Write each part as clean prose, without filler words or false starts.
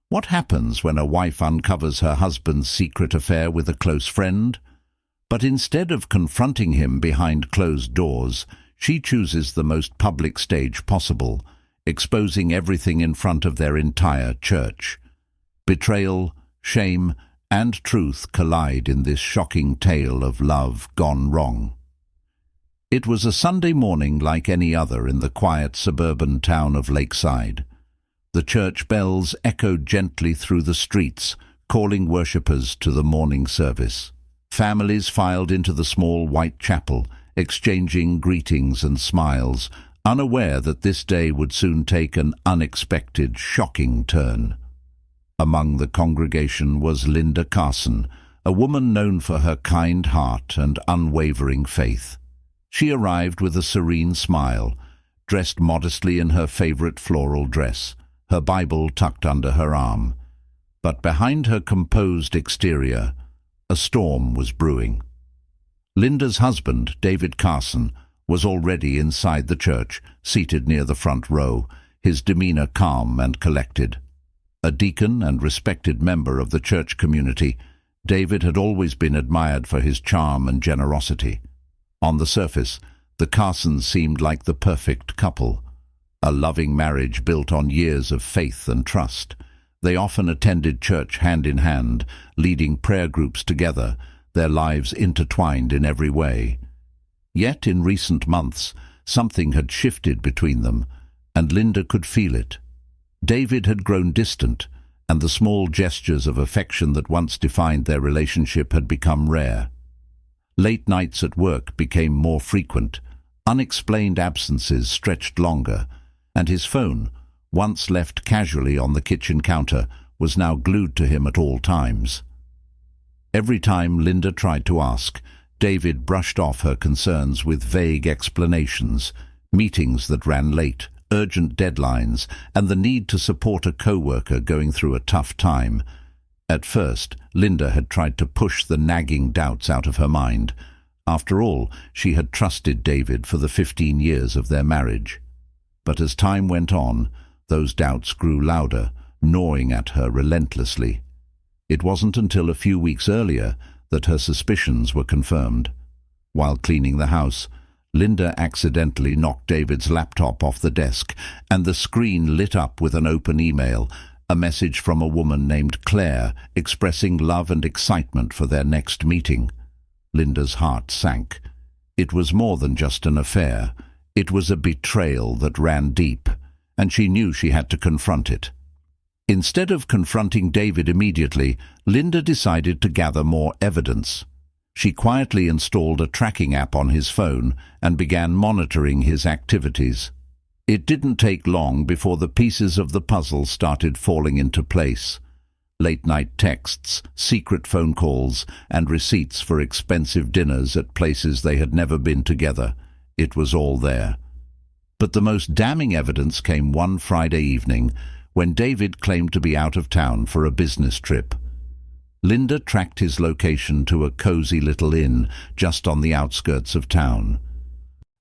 What happens when a wife uncovers her husband's secret affair with a close friend? But instead of confronting him behind closed doors, she chooses the most public stage possible, exposing everything in front of their entire church. Betrayal, shame, and truth collide in this shocking tale of love gone wrong. It was a Sunday morning like any other in the quiet suburban town of Lakeside. The church bells echoed gently through the streets, calling worshippers to the morning service. Families filed into the small white chapel, exchanging greetings and smiles, unaware that this day would soon take an unexpected, shocking turn. Among the congregation was Linda Carson, a woman known for her kind heart and unwavering faith. She arrived with a serene smile, dressed modestly in her favorite floral dress, her Bible tucked under her arm. But behind her composed exterior, a storm was brewing. Linda's husband, David Carson, was already inside the church, seated near the front row, his demeanor calm and collected. A deacon and respected member of the church community, David had always been admired for his charm and generosity. On the surface, the Carsons seemed like the perfect couple, a loving marriage built on years of faith and trust. They often attended church hand in hand, leading prayer groups together, their lives intertwined in every way. Yet in recent months, something had shifted between them, and Linda could feel it. David had grown distant, and the small gestures of affection that once defined their relationship had become rare. Late nights at work became more frequent, unexplained absences stretched longer, and his phone, once left casually on the kitchen counter, was now glued to him at all times. Every time Linda tried to ask, David brushed off her concerns with vague explanations, meetings that ran late, urgent deadlines, and the need to support a co-worker going through a tough time. At first, Linda had tried to push the nagging doubts out of her mind. After all, she had trusted David for the 15 years of their marriage. But as time went on, those doubts grew louder, gnawing at her relentlessly. It wasn't until a few weeks earlier that her suspicions were confirmed. While cleaning the house, Linda accidentally knocked David's laptop off the desk, and the screen lit up with an open email, a message from a woman named Claire expressing love and excitement for their next meeting. Linda's heart sank. It was more than just an affair. It was a betrayal that ran deep, and she knew she had to confront it. Instead of confronting David immediately, Linda decided to gather more evidence. She quietly installed a tracking app on his phone and began monitoring his activities. It didn't take long before the pieces of the puzzle started falling into place. Late-night texts, secret phone calls, and receipts for expensive dinners at places they had never been together. It was all there. But the most damning evidence came one Friday evening, when David claimed to be out of town for a business trip. Linda tracked his location to a cozy little inn just on the outskirts of town.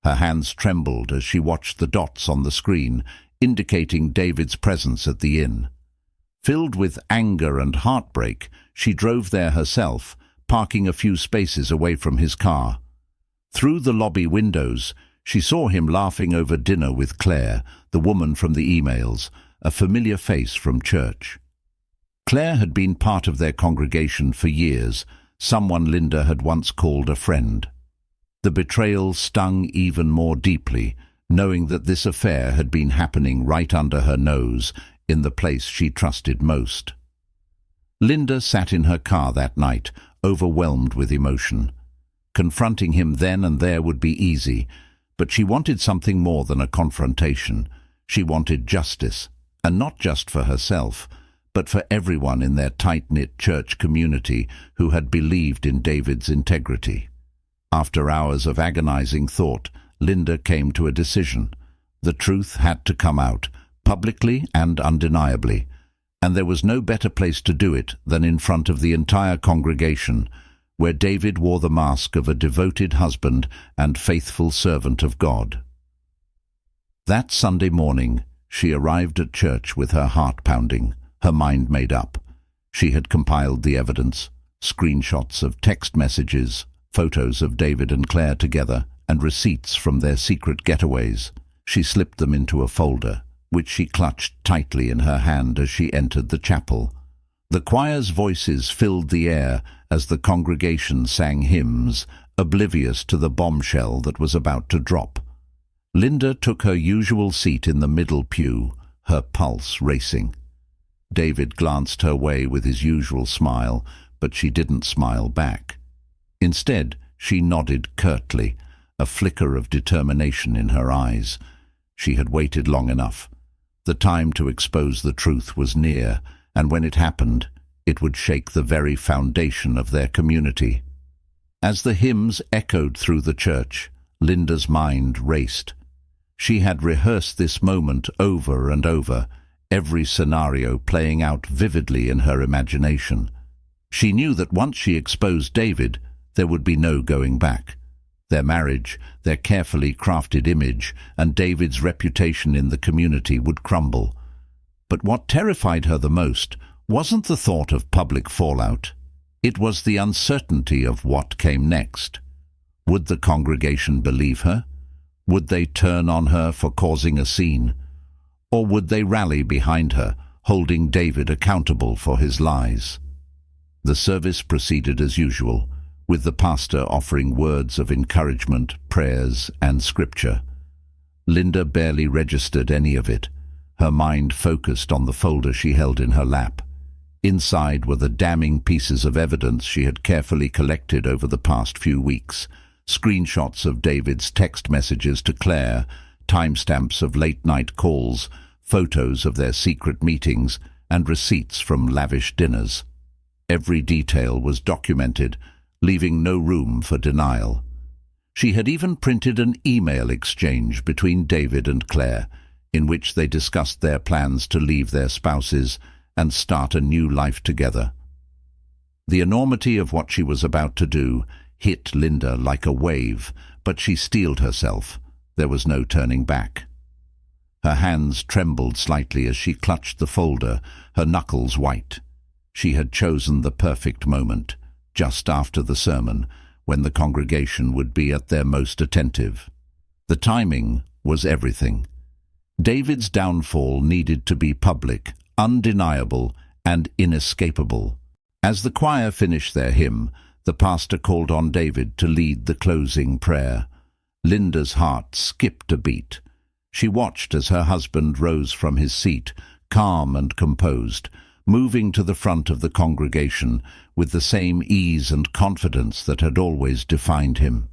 Her hands trembled as she watched the dots on the screen, indicating David's presence at the inn. Filled with anger and heartbreak, she drove there herself, parking a few spaces away from his car. Through the lobby windows, she saw him laughing over dinner with Claire, the woman from the emails, a familiar face from church. Claire had been part of their congregation for years, someone Linda had once called a friend. The betrayal stung even more deeply, knowing that this affair had been happening right under her nose, in the place she trusted most. Linda sat in her car that night, overwhelmed with emotion. Confronting him then and there would be easy, but she wanted something more than a confrontation. She wanted justice, and not just for herself, but for everyone in their tight-knit church community who had believed in David's integrity. After hours of agonizing thought, Linda came to a decision. The truth had to come out, publicly and undeniably, and there was no better place to do it than in front of the entire congregation, where David wore the mask of a devoted husband and faithful servant of God. That Sunday morning, she arrived at church with her heart pounding, her mind made up. She had compiled the evidence, screenshots of text messages, photos of David and Claire together, and receipts from their secret getaways. She slipped them into a folder, which she clutched tightly in her hand as she entered the chapel. The choir's voices filled the air as the congregation sang hymns, oblivious to the bombshell that was about to drop. Linda took her usual seat in the middle pew, her pulse racing. David glanced her way with his usual smile, but she didn't smile back. Instead, she nodded curtly, a flicker of determination in her eyes. She had waited long enough. The time to expose the truth was near, and when it happened, it would shake the very foundation of their community. As the hymns echoed through the church, Linda's mind raced. She had rehearsed this moment over and over, every scenario playing out vividly in her imagination. She knew that once she exposed David, there would be no going back. Their marriage, their carefully crafted image, and David's reputation in the community would crumble. But what terrified her the most wasn't the thought of public fallout. It was the uncertainty of what came next. Would the congregation believe her? Would they turn on her for causing a scene? Or would they rally behind her, holding David accountable for his lies? The service proceeded as usual, with the pastor offering words of encouragement, prayers, and scripture. Linda barely registered any of it, her mind focused on the folder she held in her lap. Inside were the damning pieces of evidence she had carefully collected over the past few weeks, screenshots of David's text messages to Claire, timestamps of late-night calls, photos of their secret meetings, and receipts from lavish dinners. Every detail was documented, leaving no room for denial. She had even printed an email exchange between David and Claire, in which they discussed their plans to leave their spouses and start a new life together. The enormity of what she was about to do hit Linda like a wave, but she steeled herself. There was no turning back. Her hands trembled slightly as she clutched the folder, her knuckles white. She had chosen the perfect moment, just after the sermon, when the congregation would be at their most attentive. The timing was everything. David's downfall needed to be public, undeniable, and inescapable. As the choir finished their hymn, the pastor called on David to lead the closing prayer. Linda's heart skipped a beat. She watched as her husband rose from his seat, calm and composed, moving to the front of the congregation with the same ease and confidence that had always defined him.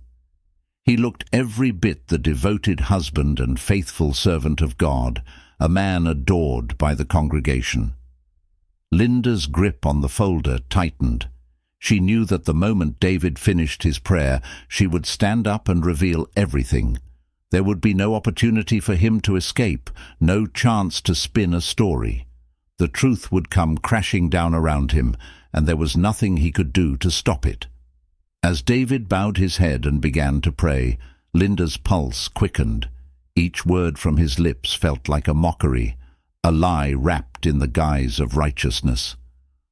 He looked every bit the devoted husband and faithful servant of God, a man adored by the congregation. Linda's grip on the folder tightened. She knew that the moment David finished his prayer, she would stand up and reveal everything. There would be no opportunity for him to escape, no chance to spin a story. The truth would come crashing down around him, and there was nothing he could do to stop it. As David bowed his head and began to pray, Linda's pulse quickened. Each word from his lips felt like a mockery, a lie wrapped in the guise of righteousness.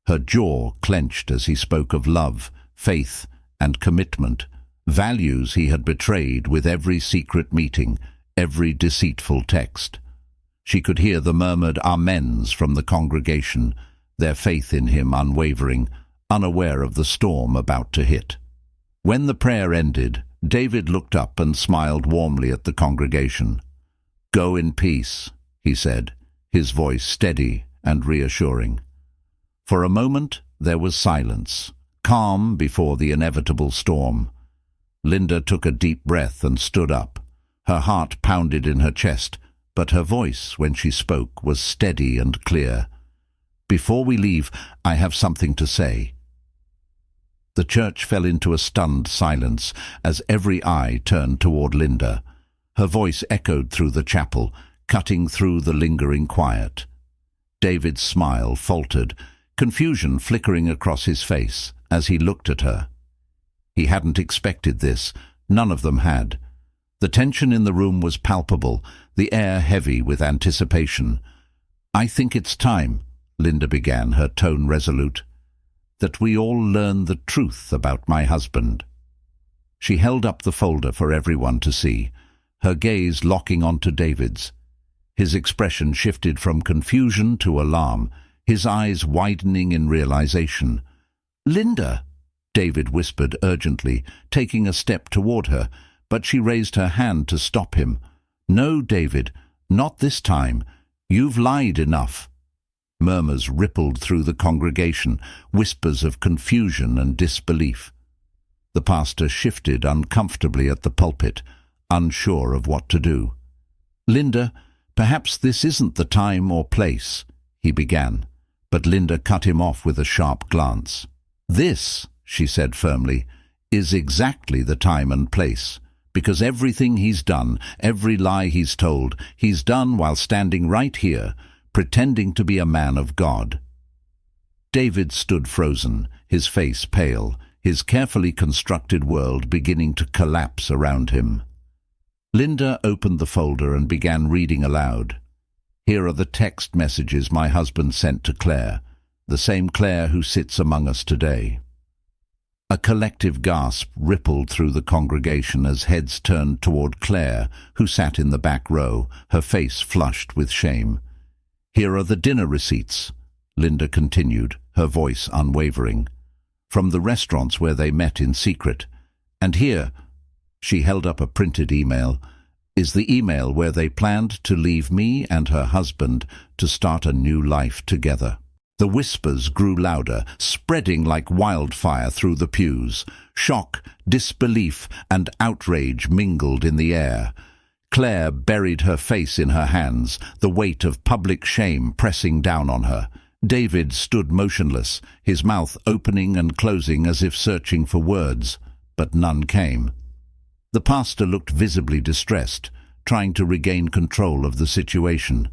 Her jaw clenched as he spoke of love, faith, and commitment, values he had betrayed with every secret meeting, every deceitful text. She could hear the murmured amens from the congregation, their faith in him unwavering, unaware of the storm about to hit. When the prayer ended, David looked up and smiled warmly at the congregation. "Go in peace," he said, his voice steady and reassuring. For a moment there was silence, calm before the inevitable storm. Linda took a deep breath and stood up. Her heart pounded in her chest, but her voice, when she spoke, was steady and clear. "Before we leave, I have something to say." The church fell into a stunned silence as every eye turned toward Linda. Her voice echoed through the chapel, cutting through the lingering quiet. David's smile faltered, confusion flickering across his face as he looked at her. He hadn't expected this. None of them had. The tension in the room was palpable, the air heavy with anticipation. "I think it's time," Linda began, her tone resolute, "that we all learn the truth about my husband." She held up the folder for everyone to see, her gaze locking onto David's. His expression shifted from confusion to alarm, his eyes widening in realization. "Linda," David whispered urgently, taking a step toward her, but she raised her hand to stop him. "No, David, not this time. You've lied enough." Murmurs rippled through the congregation, whispers of confusion and disbelief. The pastor shifted uncomfortably at the pulpit, unsure of what to do. "Linda, perhaps this isn't the time or place," he began, but Linda cut him off with a sharp glance. "This," she said firmly, "is exactly the time and place, because everything he's done, every lie he's told, he's done while standing right here, pretending to be a man of God." David stood frozen, his face pale, his carefully constructed world beginning to collapse around him. Linda opened the folder and began reading aloud. "Here are the text messages my husband sent to Claire, the same Claire who sits among us today." A collective gasp rippled through the congregation as heads turned toward Claire, who sat in the back row, her face flushed with shame. "Here are the dinner receipts," Linda continued, her voice unwavering, "from the restaurants where they met in secret. And here," she held up a printed email, "is the email where they planned to leave me and her husband to start a new life together." The whispers grew louder, spreading like wildfire through the pews. Shock, disbelief, and outrage mingled in the air. Claire buried her face in her hands, the weight of public shame pressing down on her. David stood motionless, his mouth opening and closing as if searching for words, but none came. The pastor looked visibly distressed, trying to regain control of the situation.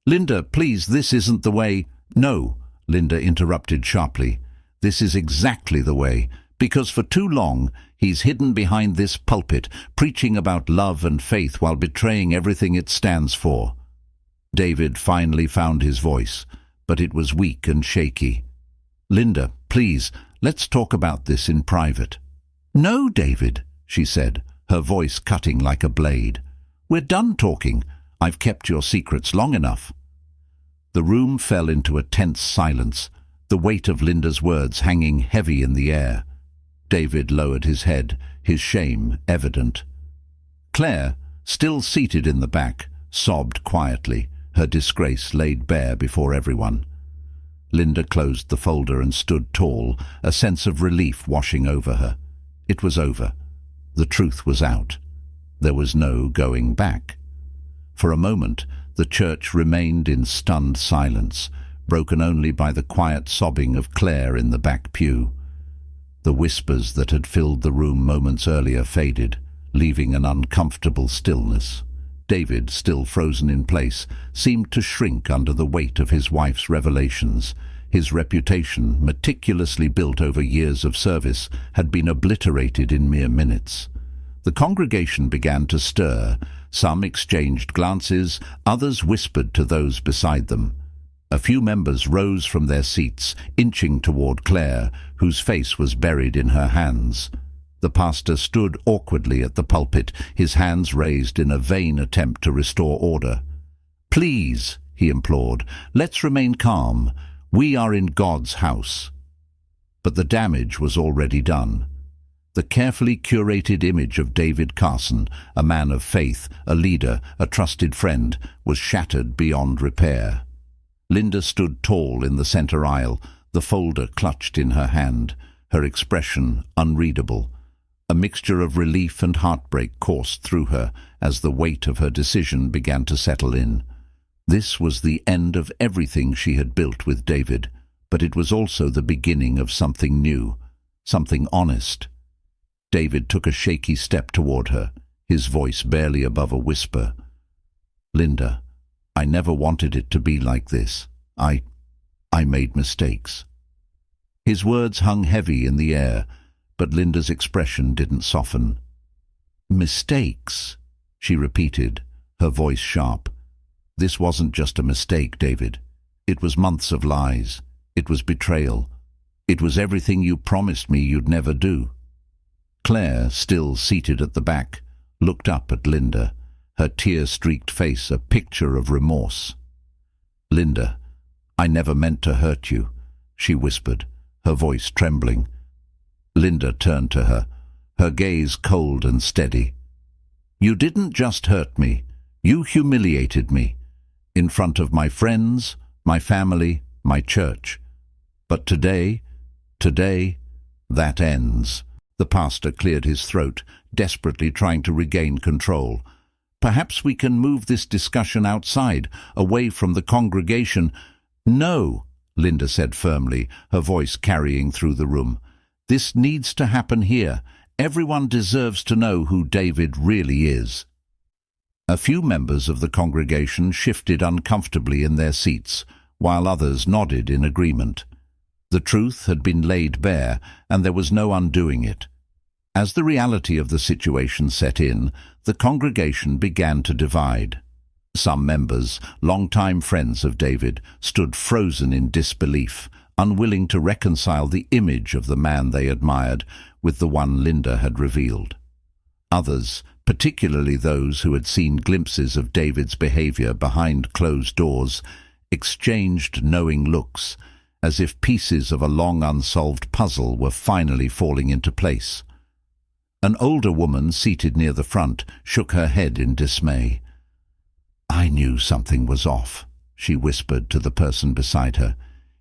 "Linda, please, this isn't the way—" "No," Linda interrupted sharply. "This is exactly the way, because for too long he's hidden behind this pulpit, preaching about love and faith while betraying everything it stands for." David finally found his voice, but it was weak and shaky. "Linda, please, let's talk about this in private." "No, David," she said, her voice cutting like a blade. "We're done talking. I've kept your secrets long enough." The room fell into a tense silence, the weight of Linda's words hanging heavy in the air. David lowered his head, his shame evident. Claire, still seated in the back, sobbed quietly, her disgrace laid bare before everyone. Linda closed the folder and stood tall, a sense of relief washing over her. It was over. The truth was out. There was no going back. For a moment, the church remained in stunned silence, broken only by the quiet sobbing of Claire in the back pew. The whispers that had filled the room moments earlier faded, leaving an uncomfortable stillness. David, still frozen in place, seemed to shrink under the weight of his wife's revelations. His reputation, meticulously built over years of service, had been obliterated in mere minutes. The congregation began to stir. Some exchanged glances, others whispered to those beside them. A few members rose from their seats, inching toward Claire, whose face was buried in her hands. The pastor stood awkwardly at the pulpit, his hands raised in a vain attempt to restore order. "Please," he implored, "let's remain calm. We are in God's house." But the damage was already done. The carefully curated image of David Carson, a man of faith, a leader, a trusted friend, was shattered beyond repair. Linda stood tall in the center aisle, the folder clutched in her hand, her expression unreadable. A mixture of relief and heartbreak coursed through her as the weight of her decision began to settle in. This was the end of everything she had built with David, but it was also the beginning of something new, something honest. David took a shaky step toward her, his voice barely above a whisper. "Linda, I never wanted it to be like this. I made mistakes." His words hung heavy in the air, but Linda's expression didn't soften. "Mistakes," she repeated, her voice sharp. "This wasn't just a mistake, David. It was months of lies. It was betrayal. It was everything you promised me you'd never do. Claire, still seated at the back, looked up at Linda, her tear-streaked face a picture of remorse. "Linda, I never meant to hurt you," she whispered, her voice trembling. Linda turned to her, her gaze cold and steady. "You didn't just hurt me. You humiliated me. In front of my friends, my family, my church. But today, that ends." The pastor cleared his throat, desperately trying to regain control. "Perhaps we can move this discussion outside, away from the congregation." "No," Linda said firmly, her voice carrying through the room. "This needs to happen here. Everyone deserves to know who David really is." A few members of the congregation shifted uncomfortably in their seats, while others nodded in agreement. The truth had been laid bare, and there was no undoing it. As the reality of the situation set in, the congregation began to divide. Some members, longtime friends of David, stood frozen in disbelief, unwilling to reconcile the image of the man they admired with the one Linda had revealed. Others, particularly those who had seen glimpses of David's behavior behind closed doors, exchanged knowing looks, as if pieces of a long unsolved puzzle were finally falling into place. An older woman seated near the front shook her head in dismay. "I knew something was off," she whispered to the person beside her.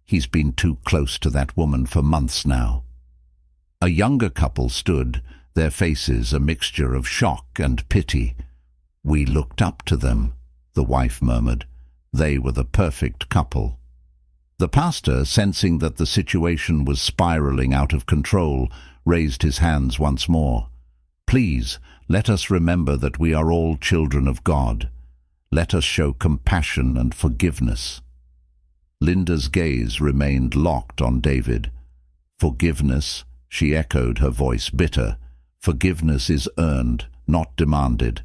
"He's been too close to that woman for months now." A younger couple stood, their faces a mixture of shock and pity. "We looked up to them," the wife murmured. "They were the perfect couple." The pastor, sensing that the situation was spiraling out of control, raised his hands once more. "Please, let us remember that we are all children of God. Let us show compassion and forgiveness." Linda's gaze remained locked on David. "Forgiveness," she echoed, her voice bitter. "Forgiveness is earned, not demanded."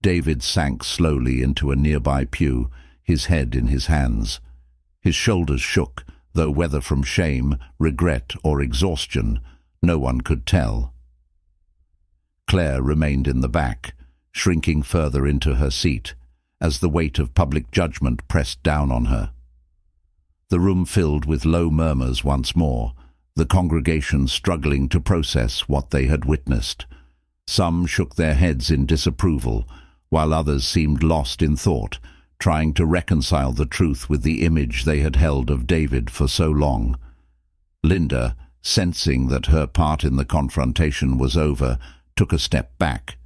David sank slowly into a nearby pew, his head in his hands. His shoulders shook, though whether from shame, regret, or exhaustion, no one could tell. Claire remained in the back, shrinking further into her seat, as the weight of public judgment pressed down on her. The room filled with low murmurs once more, the congregation struggling to process what they had witnessed. Some shook their heads in disapproval, while others seemed lost in thought, trying to reconcile the truth with the image they had held of David for so long. Linda, sensing that her part in the confrontation was over, took a step back.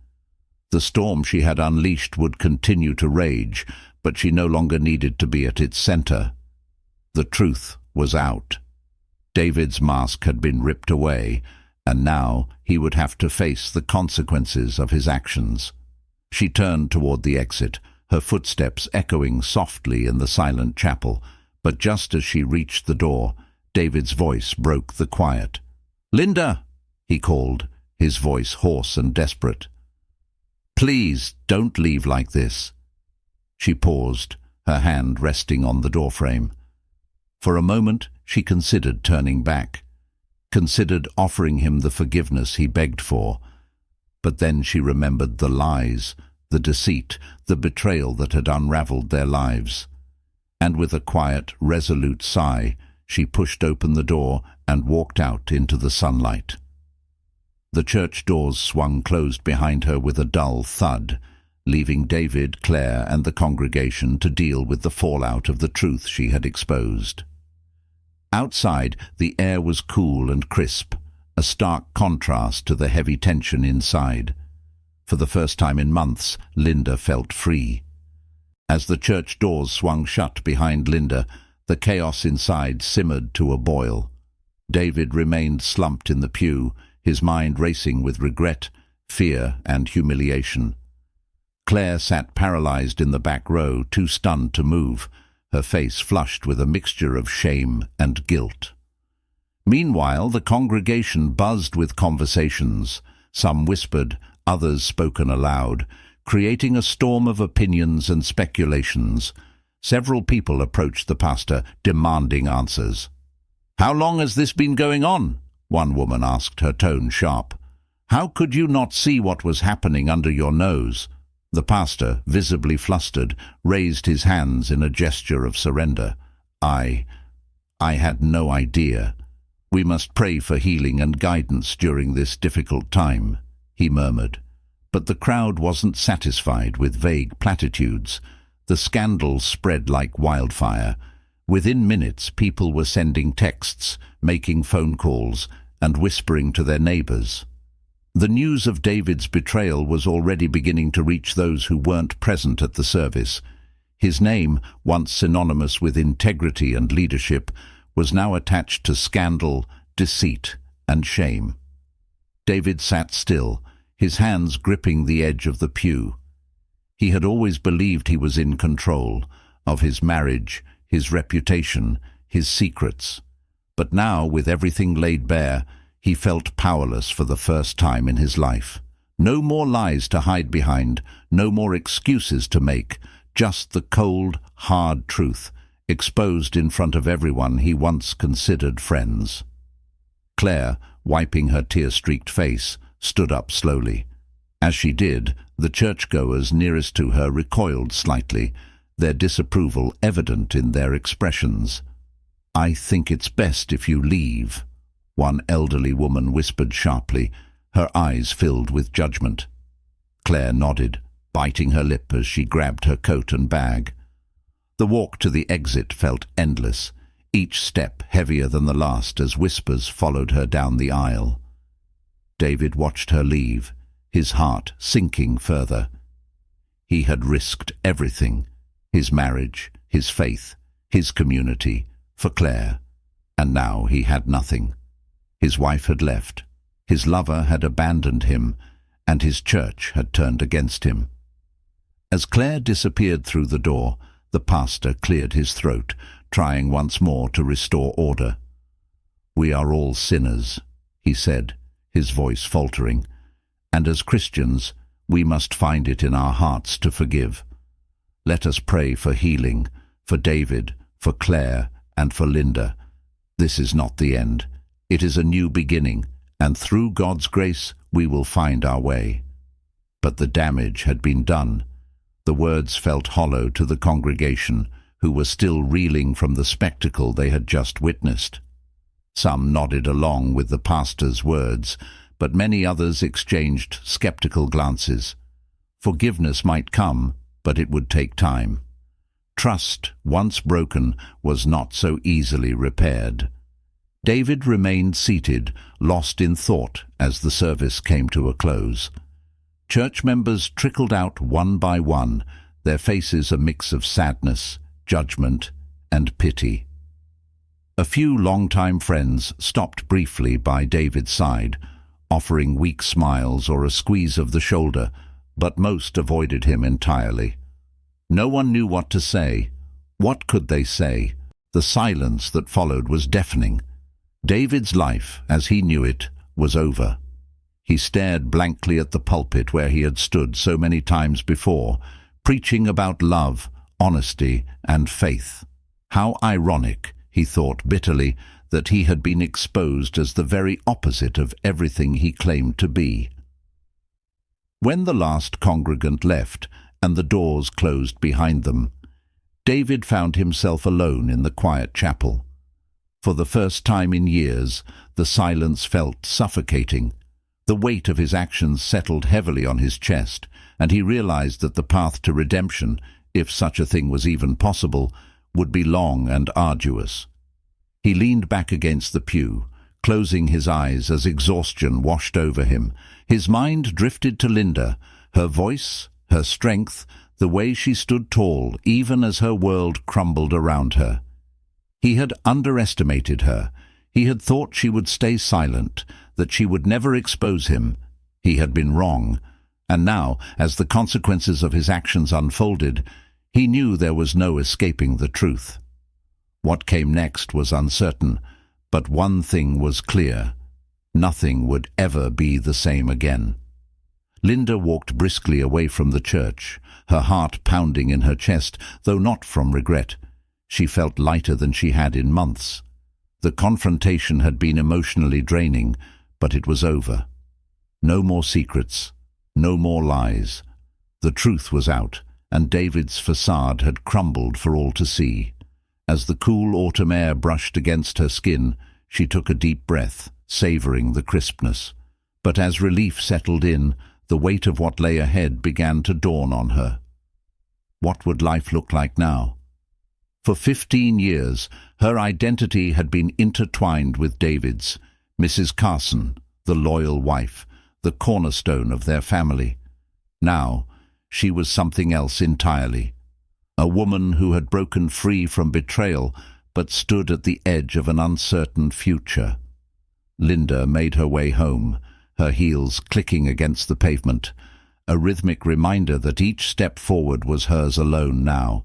The storm she had unleashed would continue to rage, but she no longer needed to be at its center. The truth was out. David's mask had been ripped away, and now he would have to face the consequences of his actions. She turned toward the exit, her footsteps echoing softly in the silent chapel, but just as she reached the door, David's voice broke the quiet. "Linda!" he called, his voice hoarse and desperate. "Please, don't leave like this." She paused, her hand resting on the doorframe. For a moment, she considered turning back, considered offering him the forgiveness he begged for. But then she remembered the lies, the deceit, the betrayal that had unraveled their lives. And with a quiet, resolute sigh, she pushed open the door and walked out into the sunlight. The church doors swung closed behind her with a dull thud, leaving David, Claire, and the congregation to deal with the fallout of the truth she had exposed. Outside, the air was cool and crisp, a stark contrast to the heavy tension inside. For the first time in months, Linda felt free. As the church doors swung shut behind Linda, the chaos inside simmered to a boil. David remained slumped in the pew, his mind racing with regret, fear, and humiliation. Claire sat paralyzed in the back row, too stunned to move, her face flushed with a mixture of shame and guilt. Meanwhile, the congregation buzzed with conversations, some whispered, others spoken aloud, creating a storm of opinions and speculations. Several people approached the pastor, demanding answers. "How long has this been going on?" one woman asked, her tone sharp. "How could you not see what was happening under your nose?" The pastor, visibly flustered, raised his hands in a gesture of surrender. I had no idea. We must pray for healing and guidance during this difficult time," he murmured. But the crowd wasn't satisfied with vague platitudes. The scandal spread like wildfire. Within minutes, people were sending texts, making phone calls, and whispering to their neighbors. The news of David's betrayal was already beginning to reach those who weren't present at the service. His name, once synonymous with integrity and leadership, was now attached to scandal, deceit, and shame. David sat still, his hands gripping the edge of the pew. He had always believed he was in control of his marriage, his reputation, his secrets. But now, with everything laid bare, he felt powerless for the first time in his life. No more lies to hide behind, no more excuses to make, just the cold, hard truth, exposed in front of everyone he once considered friends. Claire, wiping her tear-streaked face, stood up slowly. As she did, the churchgoers nearest to her recoiled slightly, their disapproval evident in their expressions. "I think it's best if you leave," one elderly woman whispered sharply, her eyes filled with judgment. Claire nodded, biting her lip as she grabbed her coat and bag. The walk to the exit felt endless, each step heavier than the last as whispers followed her down the aisle. David watched her leave, his heart sinking further. He had risked everything, his marriage, his faith, his community, for Claire, and now he had nothing. His wife had left, his lover had abandoned him, and his church had turned against him. As Claire disappeared through the door, the pastor cleared his throat, trying once more to restore order. "We are all sinners," he said, his voice faltering, "and as Christians, we must find it in our hearts to forgive. Let us pray for healing, for David, for Claire, and for Linda. This is not the end. It is a new beginning, and through God's grace we will find our way." But the damage had been done. The words felt hollow to the congregation, who were still reeling from the spectacle they had just witnessed. Some nodded along with the pastor's words, but many others exchanged skeptical glances. Forgiveness might come, but it would take time. Trust, once broken, was not so easily repaired. David remained seated, lost in thought as the service came to a close. Church members trickled out one by one, their faces a mix of sadness, judgment, and pity. A few longtime friends stopped briefly by David's side, offering weak smiles or a squeeze of the shoulder, but most avoided him entirely. No one knew what to say. What could they say? The silence that followed was deafening. David's life, as he knew it, was over. He stared blankly at the pulpit where he had stood so many times before, preaching about love, honesty, and faith. How ironic, he thought bitterly, that he had been exposed as the very opposite of everything he claimed to be. When the last congregant left and the doors closed behind them, David found himself alone in the quiet chapel. For the first time in years, the silence felt suffocating. The weight of his actions settled heavily on his chest, and he realized that the path to redemption, if such a thing was even possible, would be long and arduous. He leaned back against the pew, closing his eyes as exhaustion washed over him. His mind drifted to Linda, her voice, her strength, the way she stood tall even as her world crumbled around her. He had underestimated her. He had thought she would stay silent, that she would never expose him. He had been wrong, and now, as the consequences of his actions unfolded, he knew there was no escaping the truth. What came next was uncertain, but one thing was clear. Nothing would ever be the same again. Linda walked briskly away from the church, her heart pounding in her chest, though not from regret. She felt lighter than she had in months. The confrontation had been emotionally draining, but it was over. No more secrets, no more lies. The truth was out, and David's facade had crumbled for all to see. As the cool autumn air brushed against her skin, she took a deep breath, savoring the crispness. But as relief settled in, the weight of what lay ahead began to dawn on her. What would life look like now? For 15 years, her identity had been intertwined with David's. Mrs. Carson, the loyal wife, the cornerstone of their family. Now, she was something else entirely. A woman who had broken free from betrayal, but stood at the edge of an uncertain future. Linda made her way home, her heels clicking against the pavement, a rhythmic reminder that each step forward was hers alone now.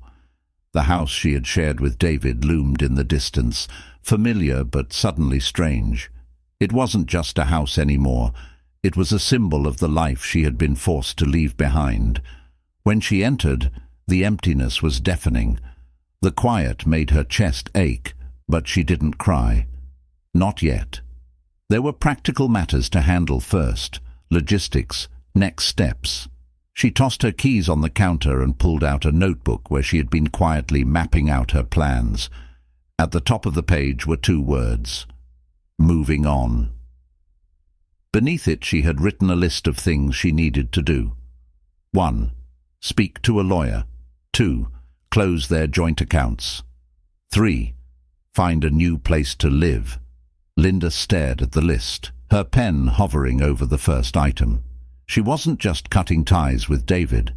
The house she had shared with David loomed in the distance, familiar but suddenly strange. It wasn't just a house anymore. It was a symbol of the life she had been forced to leave behind. When she entered, the emptiness was deafening. The quiet made her chest ache, but she didn't cry. Not yet. There were practical matters to handle first, logistics, next steps. She tossed her keys on the counter and pulled out a notebook where she had been quietly mapping out her plans. At the top of the page were 2 words: moving on. Beneath it she had written a list of things she needed to do. 1. Speak to a lawyer. 2. Close their joint accounts. 3. Find a new place to live. Linda stared at the list, her pen hovering over the first item. She wasn't just cutting ties with David.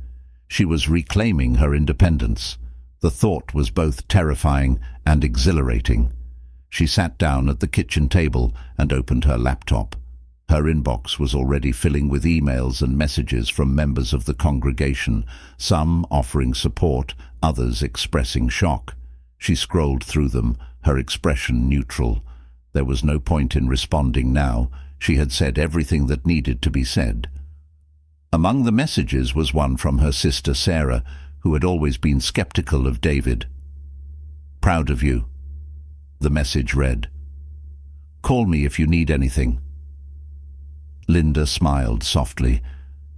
She was reclaiming her independence. The thought was both terrifying and exhilarating. She sat down at the kitchen table and opened her laptop. Her inbox was already filling with emails and messages from members of the congregation, some offering support, others expressing shock. She scrolled through them, her expression neutral. There was no point in responding now. She had said everything that needed to be said. Among the messages was one from her sister Sarah, who had always been skeptical of David. "Proud of you," the message read. "Call me if you need anything." Linda smiled softly.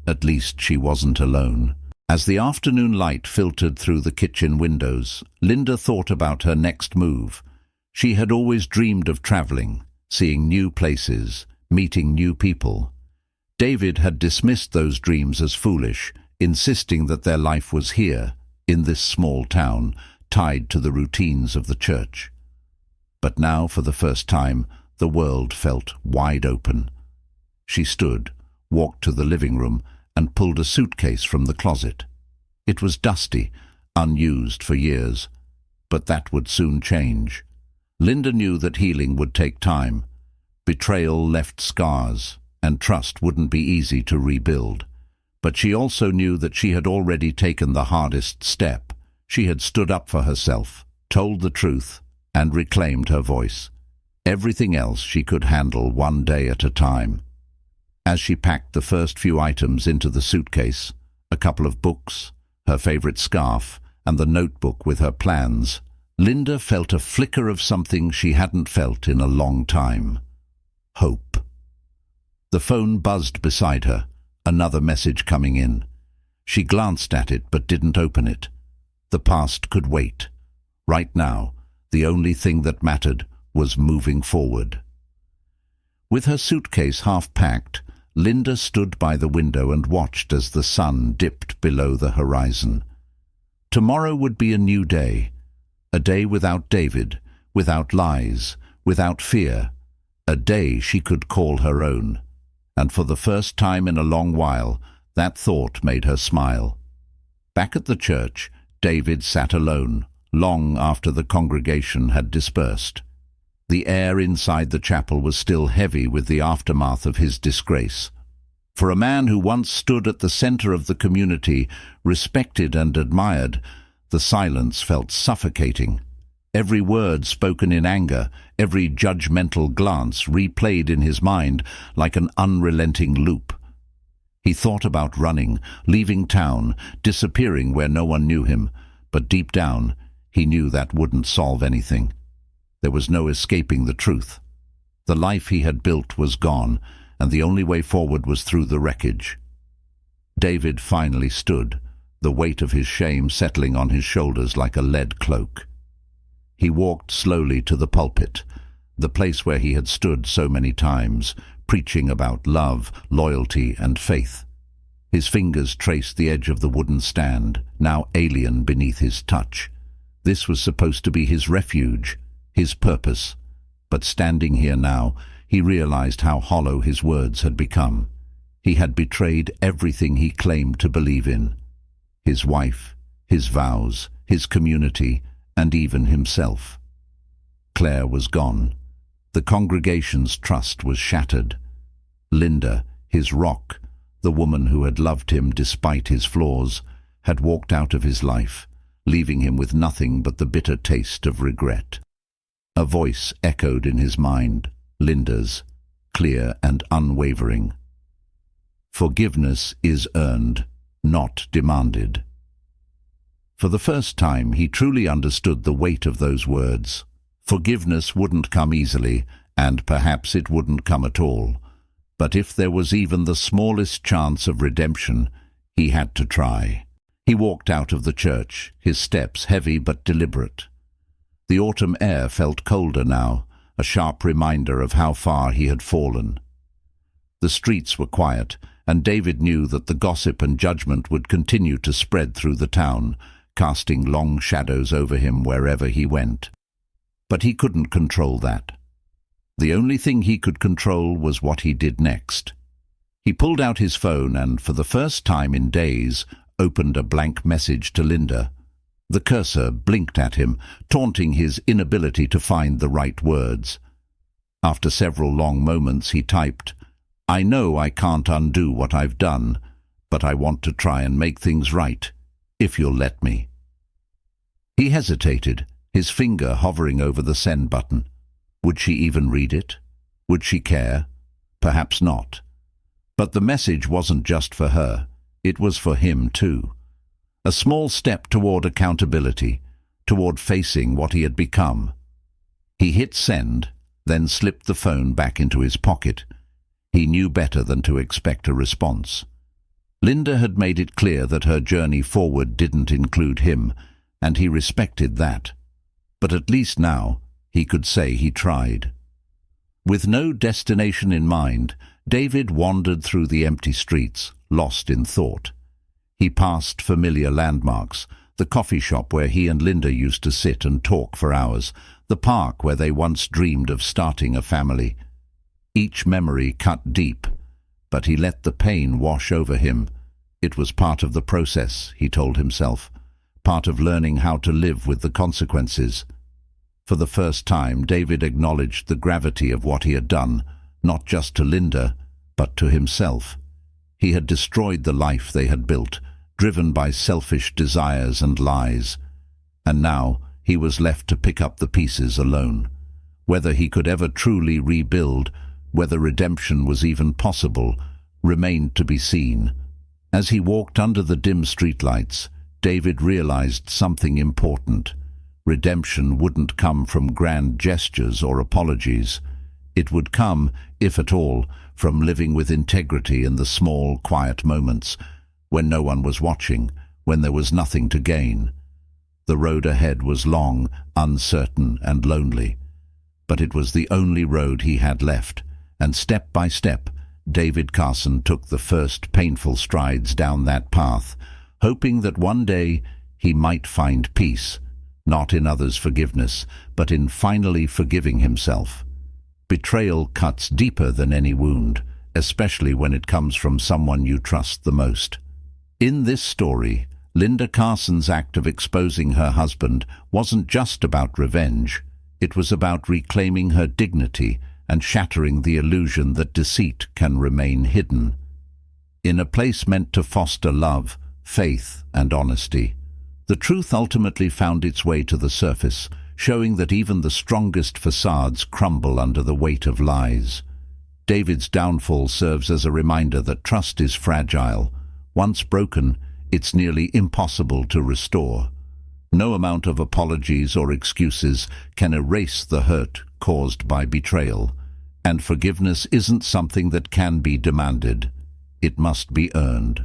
At least she wasn't alone. As the afternoon light filtered through the kitchen windows, Linda thought about her next move. She had always dreamed of traveling, seeing new places, meeting new people. David had dismissed those dreams as foolish, insisting that their life was here, in this small town, tied to the routines of the church. But now, for the first time, the world felt wide open. She stood, walked to the living room, and pulled a suitcase from the closet. It was dusty, unused for years, but that would soon change. Linda knew that healing would take time. Betrayal left scars, and trust wouldn't be easy to rebuild. But she also knew that she had already taken the hardest step. She had stood up for herself, told the truth, and reclaimed her voice. Everything else she could handle one day at a time. As she packed the first few items into the suitcase, a couple of books, her favorite scarf, and the notebook with her plans, Linda felt a flicker of something she hadn't felt in a long time. Hope. The phone buzzed beside her, another message coming in. She glanced at it but didn't open it. The past could wait. Right now, the only thing that mattered was moving forward. With her suitcase half packed, Linda stood by the window and watched as the sun dipped below the horizon. Tomorrow would be a new day. A day without David, without lies, without fear. A day she could call her own. And for the first time in a long while, that thought made her smile. Back at the church, David sat alone, long after the congregation had dispersed. The air inside the chapel was still heavy with the aftermath of his disgrace. For a man who once stood at the center of the community, respected and admired, the silence felt suffocating. Every word spoken in anger, every judgmental glance replayed in his mind like an unrelenting loop. He thought about running, leaving town, disappearing where no one knew him, but deep down, he knew that wouldn't solve anything. There was no escaping the truth. The life he had built was gone, and the only way forward was through the wreckage. David finally stood, the weight of his shame settling on his shoulders like a lead cloak. He walked slowly to the pulpit, the place where he had stood so many times, preaching about love, loyalty, and faith. His fingers traced the edge of the wooden stand, now alien beneath his touch. This was supposed to be his refuge, his purpose. But standing here now, he realized how hollow his words had become. He had betrayed everything he claimed to believe in. His wife, his vows, his community, and even himself. Claire was gone. The congregation's trust was shattered. Linda, his rock, the woman who had loved him despite his flaws, had walked out of his life, leaving him with nothing but the bitter taste of regret. A voice echoed in his mind, Linda's, clear and unwavering. Forgiveness is earned, not demanded. For the first time, he truly understood the weight of those words. Forgiveness wouldn't come easily, and perhaps it wouldn't come at all. But if there was even the smallest chance of redemption, he had to try. He walked out of the church, his steps heavy but deliberate. The autumn air felt colder now, a sharp reminder of how far he had fallen. The streets were quiet, and David knew that the gossip and judgment would continue to spread through the town, casting long shadows over him wherever he went. But he couldn't control that. The only thing he could control was what he did next. He pulled out his phone and, for the first time in days, opened a blank message to Linda. The cursor blinked at him, taunting his inability to find the right words. After several long moments he typed, "I know I can't undo what I've done, but I want to try and make things right, if you'll let me." He hesitated, his finger hovering over the send button. Would she even read it? Would she care? Perhaps not. But the message wasn't just for her. It was for him too. A small step toward accountability, toward facing what he had become. He hit send, then slipped the phone back into his pocket. He knew better than to expect a response. Linda had made it clear that her journey forward didn't include him, and he respected that. But at least now, he could say he tried. With no destination in mind, David wandered through the empty streets, lost in thought. He passed familiar landmarks, the coffee shop where he and Linda used to sit and talk for hours, the park where they once dreamed of starting a family. Each memory cut deep, but he let the pain wash over him. It was part of the process, he told himself, part of learning how to live with the consequences. For the first time, David acknowledged the gravity of what he had done, not just to Linda, but to himself. He had destroyed the life they had built, driven by selfish desires and lies. And now he was left to pick up the pieces alone. Whether he could ever truly rebuild, whether redemption was even possible, remained to be seen. As he walked under the dim streetlights, David realized something important. Redemption wouldn't come from grand gestures or apologies. It would come, if at all, from living with integrity in the small, quiet moments, when no one was watching, when there was nothing to gain. The road ahead was long, uncertain, and lonely. But it was the only road he had left, and step by step, David Carson took the first painful strides down that path, hoping that one day he might find peace, not in others' forgiveness, but in finally forgiving himself. Betrayal cuts deeper than any wound, especially when it comes from someone you trust the most. In this story, Linda Carson's act of exposing her husband wasn't just about revenge. It was about reclaiming her dignity and shattering the illusion that deceit can remain hidden. In a place meant to foster love, faith, and honesty, the truth ultimately found its way to the surface, showing that even the strongest facades crumble under the weight of lies. David's downfall serves as a reminder that trust is fragile. Once broken, it's nearly impossible to restore. No amount of apologies or excuses can erase the hurt caused by betrayal, and forgiveness isn't something that can be demanded. It must be earned.